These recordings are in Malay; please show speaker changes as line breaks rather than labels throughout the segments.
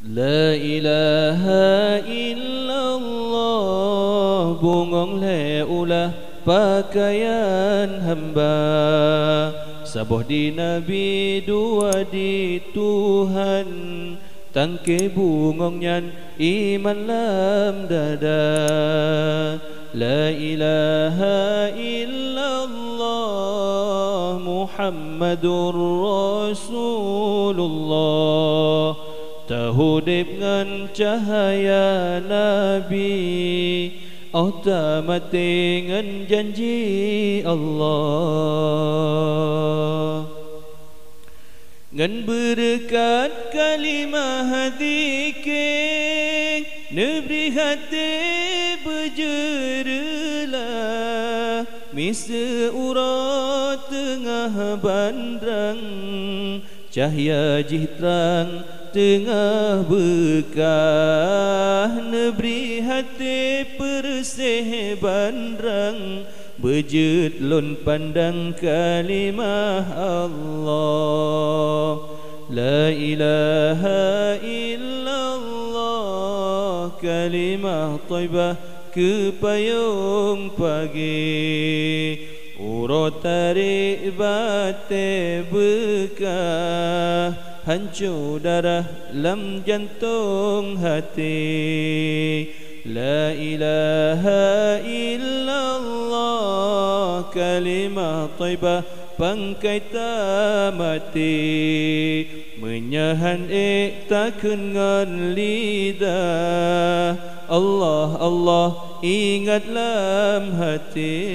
La ilaha illallah, bungong le ulah pakaian hamba. Sabuh di Nabi dua di Tuhan, tangke bungong nyan iman lam dada. La ilaha illallah, Muhammadur Rasulullah. Tahudib ngan cahaya Nabi, auta mati ngan janji Allah. Ngan berkat kalimah dzikir, nebri hati berjeralah, misa urat tengah bandrang, cahaya jihtrang tengah bekah, nebri hati persih bandrang, bejut lon pandang kalimah Allah. La ilaha illallah, kalimah taibah ke payung pagi, urut tarik batik bekah, hancur darah lam jantung hati. La ilaha illallah, kalimah taibah pangkai tak mati, menyahan takun ngan lidah. Allah Allah ingat lam hati.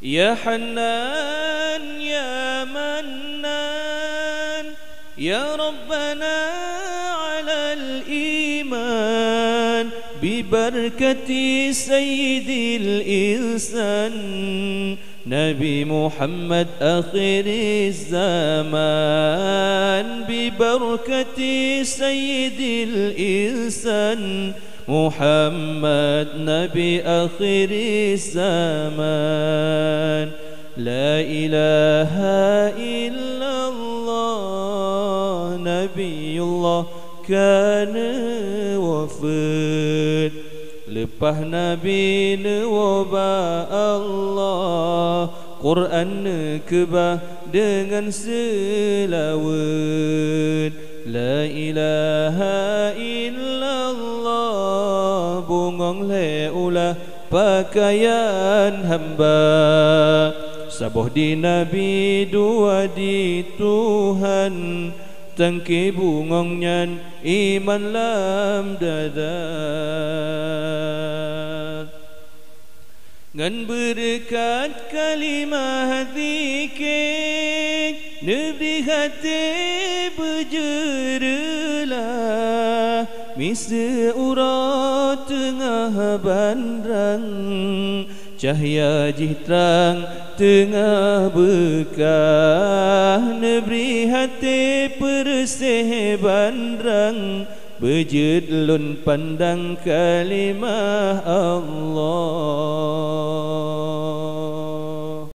Ya Hannan ya Mannan, ya Rabbana alal iman, bibarkati sayyidil insan, Nabi Muhammad akhir zaman. Bibarkati sayyidil insan, Muhammad Nabi akhir zaman. La ilaha illallah, Nabiullah kana wafat, lepas Nabi wabah Allah, Quran kebah dengan selawat. La ilaha illallah, bungong le ulah pakaian hamba. Sabuh di Nabi dua di Tuhan, tangki bungong nyan iman lam dada. Ngan berkat kalimah dzikir, nebri hati berjeralah, misa urat tengah bandrang, cahaya jihtrang tengah bekah, nebri hati persih bandrang, bejut lon pandang kalimah Allah.